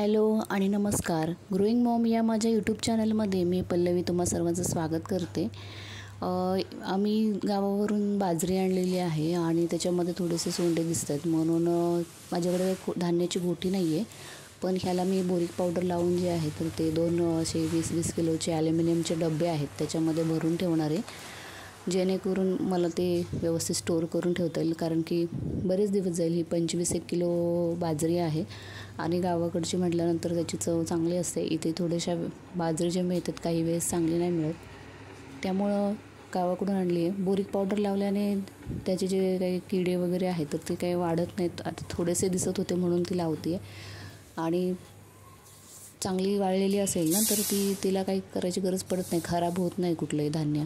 Hello आणि नमस्कार. Growing Maugham या माझ्या यूट्यूब चॅनलमध्ये मी पल्लवी तुम्हा सर्वांचं स्वागत करते. आम्ही गावावरून बाजरी आणलेली आहे आणि त्याच्यामध्ये थोडेसे सोंडे दिसत आहेत म्हणून माझ्याकडे धान्याची गोठी नाही आहे, पण ह्याला मी बोरिक पावडर लावून जे आहे तर ते 2 असे 20-20 किलोचे ॲल्युमिनियमचे डबे आहेत त्याच्यामध्ये भरून ठेवणार आहे, जेणेकरून मला ते व्यवस्थित स्टोअर करून ठेवता येईल. कारण की बरेच दिवस जाईल. ही 25-1 किलो बाजरी आहे आणि गावाकडची म्हटल्यानंतर त्याची चव चांगली असते. इथे थोड्याशा बाजरी जे मिळतात काही वेळेस चांगली नाही मिळत, त्यामुळं गावाकडून आणली आहे. बोरिक पावडर लावल्याने त्याचे जे काही किडे वगैरे आहेत तर ते काही वाढत नाहीत. आता थोडेसे दिसत होते म्हणून ती लावते आहे. आणि चांगली वाळलेली असेल ना तर तिला काही करायची गरज पडत नाही, खराब होत नाही कुठलंही धान्य.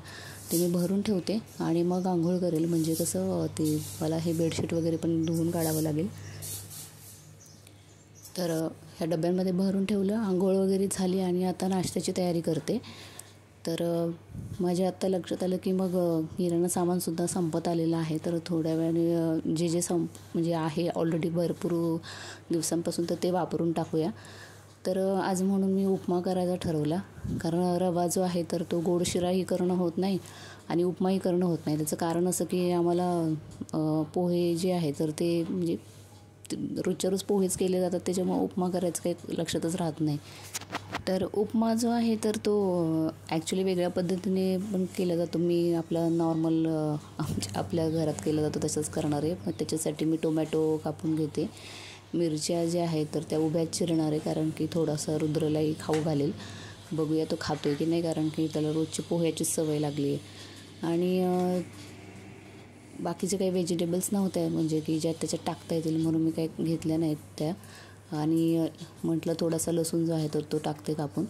ते मी भरून ठेवते आणि मग आंघोळ करेल. म्हणजे कसं ते मला हे बेडशीट वगैरे पण धुवून काढावं लागेल. तर ह्या डब्यांमध्ये भरून ठेवलं, आंघोळ वगैरे झाली आणि आता नाश्त्याची तयारी करते. तर माझ्या आत्ता लक्षात आलं की मग किराणा सामानसुद्धा संपत आलेलं आहे. तर थोड्या वेळाने जे म्हणजे आहे ऑलरेडी भरपूर दिवसांपासून तर ते वापरून टाकूया. तर आज म्हणून मी उपमा करायचा ठरवला. कारण रवा जो आहे तर तो गोड शिराही करणं होत नाही आणि उपमाही करणं होत नाही. त्याचं कारण असं की आम्हाला पोहे जे आहे तर ते म्हणजे रोजच्या रोज पोहेच केले जातात, त्याच्यामुळे उपमा करायचं काही लक्षातच राहत नाही. तर उपमा जो आहे तर तो ॲक्च्युली वेगळ्या पद्धतीने पण केला जातो. मी आपला नॉर्मल आपल्या घरात केला जातो तसंच करणार आहे. मग त्याच्यासाठी मी टोमॅटो कापून घेते, मिरच्या ज्या आहेत तर त्या उभ्या चिरणार आहे, कारण की थोडासा रुद्रलाही खाऊ घालेल. बघूया तो खातो आहे की नाही, कारण की त्याला रोजची पोह्याचीच सवय लागली आहे. आणि बाकीचे काही व्हेजिटेबल्स नव्हत्या म्हणजे की ज्या त्याच्यात टाकता येतील म्हणून मी काही घेतल्या नाहीत त्या. आणि म्हटलं थोडासा लसूण जो आहे तर तो टाकते कापून,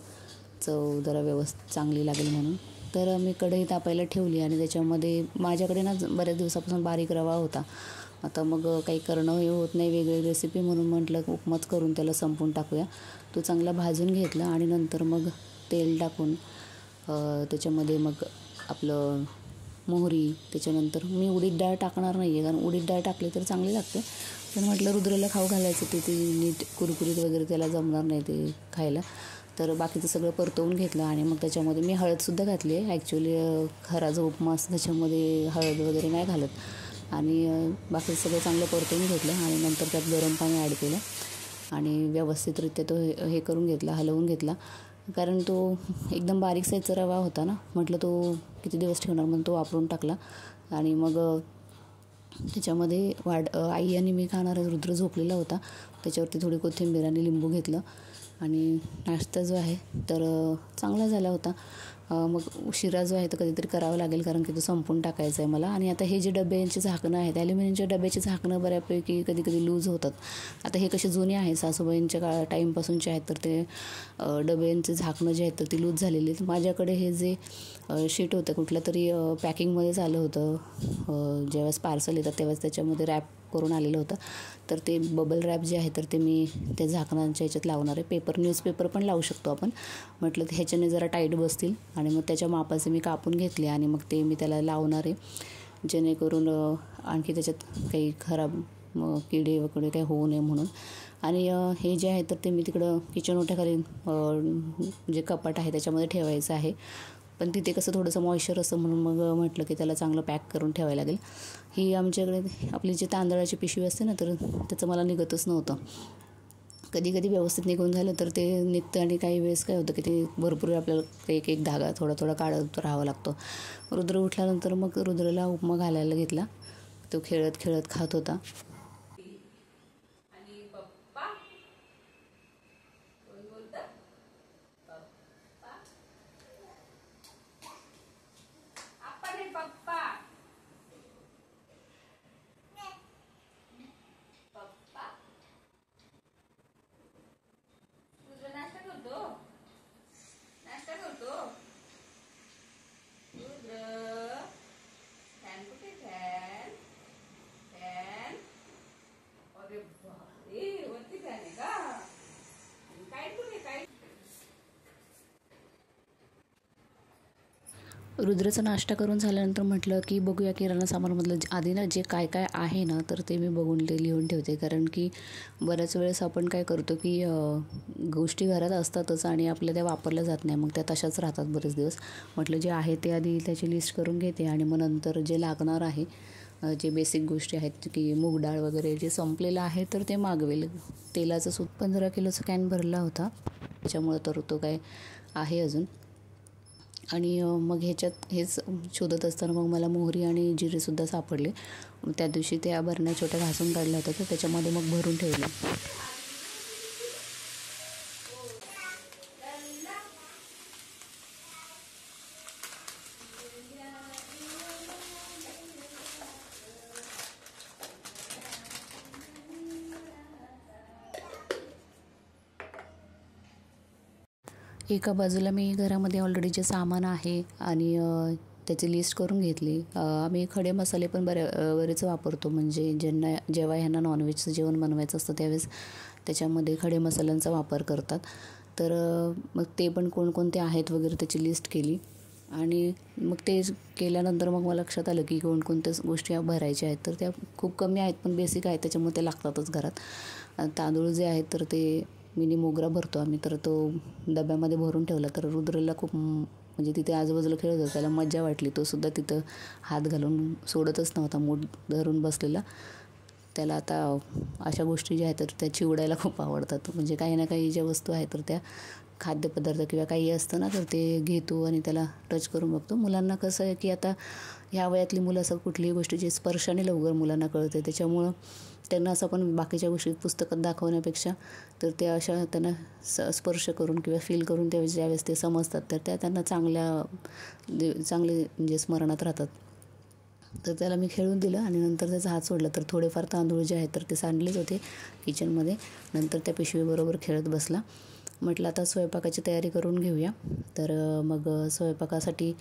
चव जरा व्यवस्थित चांगली लागेल म्हणून. तर मी कढई तापायला ठेवली आणि त्याच्यामध्ये माझ्याकडे ना बऱ्याच दिवसापासून बारीक रवा होता. आता मग काही करणं हे होत नाही वेगळी रेसिपी, म्हणून म्हटलं उपमाच करून त्याला संपवून टाकूया. तो चांगला भाजून घेतला आणि नंतर मग तेल टाकून त्याच्यामध्ये मग आपलं मोहरी, त्याच्यानंतर मी उडीद डाळ टाकणार नाही आहे कारण उडीद डाळ टाकली तर चांगली लागते, पण म्हटलं रुद्रला खाऊ घालायचं ते नीट कुरकुरीत वगैरे त्याला जमणार नाही ते खायला. तर बाकीचं सगळं परतवून घेतलं आणि मग त्याच्यामध्ये मी हळदसुद्धा घातली आहे. ॲक्च्युली खरा जो उपमा असतो त्याच्यामध्ये हळद वगैरे नाही घालत. आणि बाकी सगळं चांगलं परतवून घेतलं आणि नंतर त्यात गरम पाणी ॲड केलं आणि व्यवस्थितरित्या तो हे करून घेतला, हलवून घेतला. कारण तो एकदम बारीक साईजचा रवा होता ना, म्हटलं तो किती दिवस ठेवणार म्हणून तो वापरून टाकला. आणि मग त्याच्यामध्ये आई आणि मी खाणार, रुद्र झोपलेला होता, त्याच्यावरती थोडी कोथिंबीर आणि लिंबू घेतलं आणि नाश्ता जो आहे तर चांगला झाला होता. मग शिरा जो आहे तर कधीतरी करावं लागेल कारण की तो संपून टाकायचा आहे मला. आणि आता हे जे डब्यांची झाकणं आहेत, ॲल्युमिनियमच्या डब्याची झाकणं बऱ्यापैकी कधी लोज होतात. आता हे कसे जुने आहेत, सासूबाईंच्या टाईमपासूनचे आहेत, तर ते डब्यांचे झाकणं जे आहेत तर ती लूज झालेली आहेत. माझ्याकडे हे जे शीट होतं कुठलं तरी पॅकिंगमध्येच आलं होतं, ज्यावेळेस पार्सल येतात तेव्हाच त्याच्यामध्ये रॅप करून आलेलं होतं. तर ते बबल रॅप जे आहे तर ते मी त्या झाकणांच्या ह्याच्यात लावणार आहे. न्यूजपेपर पण लावू शकतो आपण. म्हटलं तर ह्याच्याने जरा टाईट बसतील आणि मग त्याच्या मापाचे मी कापून घेतले आणि मग ते मी त्याला लावणार आहे, जेणेकरून आणखी त्याच्यात काही खराब किडे वगैरे काही होऊ नये म्हणून. आणि हे जे आहे तर ते मी तिकडं किचन ओट्याखाली जे कपाट आहे त्याच्यामध्ये ठेवायचं आहे, पण तिथे कसं थोडंसं मॉइश्चर असतं म्हणून मग म्हटलं की त्याला चांगलं पॅक करून ठेवायला लागेल. ही आमच्याकडे आपली जी तांदळाची पिशवी असते ना तर त्याचं मला निघतच नव्हतं. कधी व्यवस्थित निघून झालं तर ते निघतं आणि काही वेळेस काय होतं की ते भरपूर आपल्याला एक धागा थोडा काढत राहावा लागतो. रुद्र उठल्यानंतर मग रुद्रला उपमा घालायला घेतला. तो खेळत खात होता. रुद्रचा नाश्ता करून झाल्यानंतर म्हटलं की बघूया किराणा सामानमधलं आधी ना जे काय काय आहे ना तर ते मी बघून ते लिहून ठेवते. कारण की बऱ्याच वेळेस आपण काय करतो की गोष्टी घरात असतातच आणि आपल्या त्या वापरल्या जात नाही, मग त्या तशाच राहतात बरेच दिवस. म्हटलं जे आहे ते आधी त्याची लिस्ट करून घेते आणि मग नंतर जे लागणार आहे, जे बेसिक गोष्टी आहेत की मूग डाळ वगैरे जे संपलेलं आहे तर ते मागवेल. तेलाचं 15 किलोचा कॅन भरला होता, त्याच्यामुळं तर तो काय आहे अजून. आणि मग ह्याच्यात हेच शोधत असताना मग मला मोहरी आणि जिरेसुद्धा सापडले. त्या दिवशी त्या बरण्या छोट्या घासून काढल्या होत्या, तर त्याच्यामध्ये मग भरून ठेवले. एका बाजूला मी घरामध्ये ऑलरेडी जे सामान आहे आणि त्याची लिस्ट करून घेतली. आम्ही खडे मसाले पण बरेच वापरतो, म्हणजे जेव्हा ह्यांना नॉनव्हेजचं जेवण बनवायचं असतं त्यावेळेस त्याच्यामध्ये खडे मसाल्यांचा वापर करतात. तर मग ते पण कोणकोणते आहेत वगैरे त्याची लिस्ट केली आणि मग ते केल्यानंतर मग मला लक्षात आलं की कोणकोणत्या गोष्टी भरायच्या आहेत. तर त्या खूप कमी आहेत पण बेसिक आहेत, त्याच्यामुळे ते लागतातच घरात. तांदूळ जे आहेत तर ते मिनी मोगरा भरतो आम्ही, तर तो डब्यामध्ये भरून ठेवला. तर रुद्रला खूप म्हणजे तिथे आजूबाजूला खेळत होता, त्याला मजा वाटली. तो सुद्धा तिथं हात घालून सोडतच नव्हता, मूठ धरून बसलेला. त्याला आता अशा गोष्टी ज्या आहेत तर त्या चिवडायला खूप आवडतात. म्हणजे काही ना काही ज्या वस्तू आहेत तर त्या खाद्यपदार्थ किंवा काही असतं ना तर ते घेतो आणि त्याला टच करून बघतो. मुलांना कसं आहे की आता ह्या वयातली मुलं असं कुठलीही गोष्टीची स्पर्शाने लवकर मुलांना कळते, त्याच्यामुळं त्यांना असं पण बाकीच्या गोष्टी पुस्तकात दाखवण्यापेक्षा तर त्या अशा त्यांना स्पर्श करून किंवा फील करून त्या ज्यावेळेस ते समजतात तर त्या त्यांना चांगले म्हणजे स्मरणात राहतात. तर त्याला मी खेळून दिलं आणि नंतर त्याचा हात सोडला. तर थोडेफार तांदूळ जे आहेत तर ते सांडलेच होते किचनमध्ये. नंतर त्या पिशवीबरोबर खेळत बसला. म्हटलं आता स्वयंपाकाची तयारी करून घेऊया. तर मग स्वयंपाकासाठी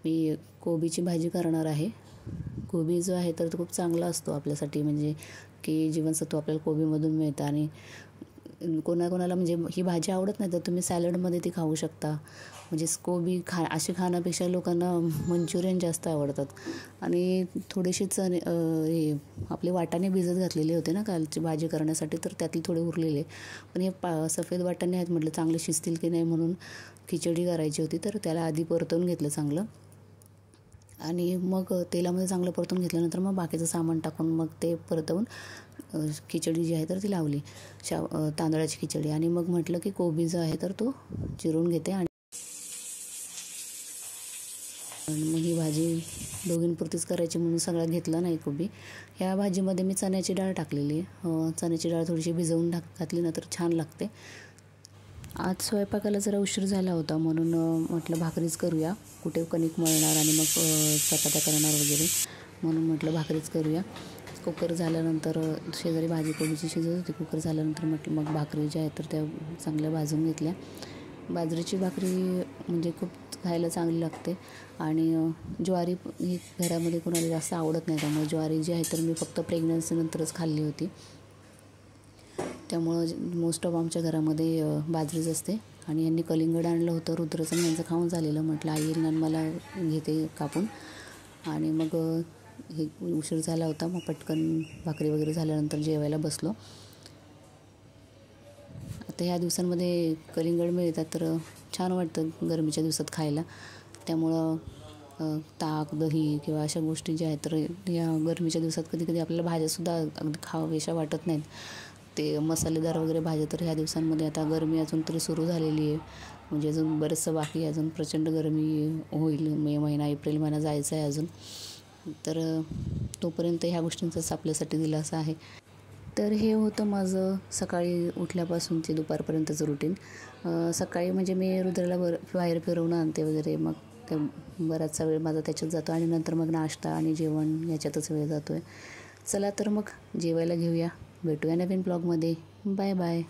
मी कोबीची भाजी करणार आहे. कोबी जो आहे तर तो खूप चांगला असतो आपल्यासाठी, म्हणजे की जीवनसत्व आपल्याला कोबीमधून मिळतं. आणि कोणाकोणाला म्हणजे ही भाजी आवडत नाही तर तुम्ही सॅलडमध्ये ती खाऊ शकता. म्हणजे कोबी अशी खाण्यापेक्षा लोकांना मंचुरियन जास्त आवडतात. आणि थोडेसे हे आपले वाटाणे भिजत घातलेले होते ना कालची भाजी करण्यासाठी, तर त्यातले थोडे उरलेले. पण हे सफेद वाटाणे आहेत, म्हटलं चांगले शिजतील की नाही म्हणून खिचडी करायची होती. तर त्याला आधी परतवून घेतलं चांगलं आणि मग तेलामध्ये चांगलं परतून घेतल्यानंतर मग बाकीचं सामान टाकून मग ते परतवून खिचडी जी आहे तर ती लावली, तांदळाची खिचडी. आणि मग म्हटलं की कोबी जो आहे तर तो चिरून घेते आणि मग ही भाजी दोघींपुरतीच करायची म्हणून सगळा घेतला नाही कोबी. ह्या भाजीमध्ये मी चण्याची डाळ टाकलेली आहे. चण्याची डाळ थोडीशी भिजवून घातली ना तर छान लागते. आज स्वयंपाकाला जरा उशीर झाला होता म्हणून म्हटलं भाकरीच करूया. कुठे कणिक मळणार आणि मग चपात्या करणार वगैरे, म्हणून म्हटलं भाकरीच करूया. कुकर झाल्यानंतर शेजारी भाजी कोबीची शिजत होती. कुकर झाल्यानंतर म्हटलं मग भाकरी ज्या आहेत तर त्या चांगल्या भाजून घेतल्या. बाजरीची भाकरी म्हणजे खूप खायला चांगली लागते आणि ज्वारी ही घरामध्ये कोणाला जास्त आवडत नाही, त्यामुळे ज्वारी जी आहे तर मी फक्त प्रेग्नन्सीनंतरच खाल्ली होती. त्यामुळं मोस्ट ऑफ आमच्या घरामध्ये बाजरीच असते. आणि यांनी कलिंगड आणलं होतं रुद्रचं, यांचं खाऊन झालेलं. म्हटलं आई येईल मला घेते कापून. आणि मग हे उशीर झाला होता, मग पटकन भाकरी वगैरे झाल्यानंतर जेवायला बसलो. आता ह्या दिवसांमध्ये कलिंगड मिळतात तर छान वाटतं गरमीच्या दिवसात खायला. त्यामुळं ताक दही किंवा अशा गोष्टी ज्या आहेत तर या गरमीच्या दिवसात कधी कधी आपल्याला भाज्यासुद्धा अगदी खावेशा वाटत नाहीत. ते मसालेदार वगैरे भाज्या तर ह्या दिवसांमध्ये, आता गरमी अजून तरी सुरू झालेली आहे, म्हणजे अजून बरंचसं बाकी आहे. अजून प्रचंड गरमी होईल. मे महिना एप्रिल महिना जायचा आहे अजून. तर तोपर्यंत ह्या गोष्टींचाच आपल्यासाठी दिलासा आहे. तर हे होतं माझं सकाळी उठल्यापासूनचे दुपारपर्यंतचं रुटीन. सकाळी म्हणजे मी रुद्राला बाहेर फिरवून आणते वगैरे, मग ते बराचसा वेळ माझा त्याच्यात जातो आणि नंतर मग नाश्ता आणि जेवण याच्यातच वेळ जातो आहे. चला तर मग जेवायला घेऊया. भेटूया नवीन ब्लॉगमध्ये. Bye bye.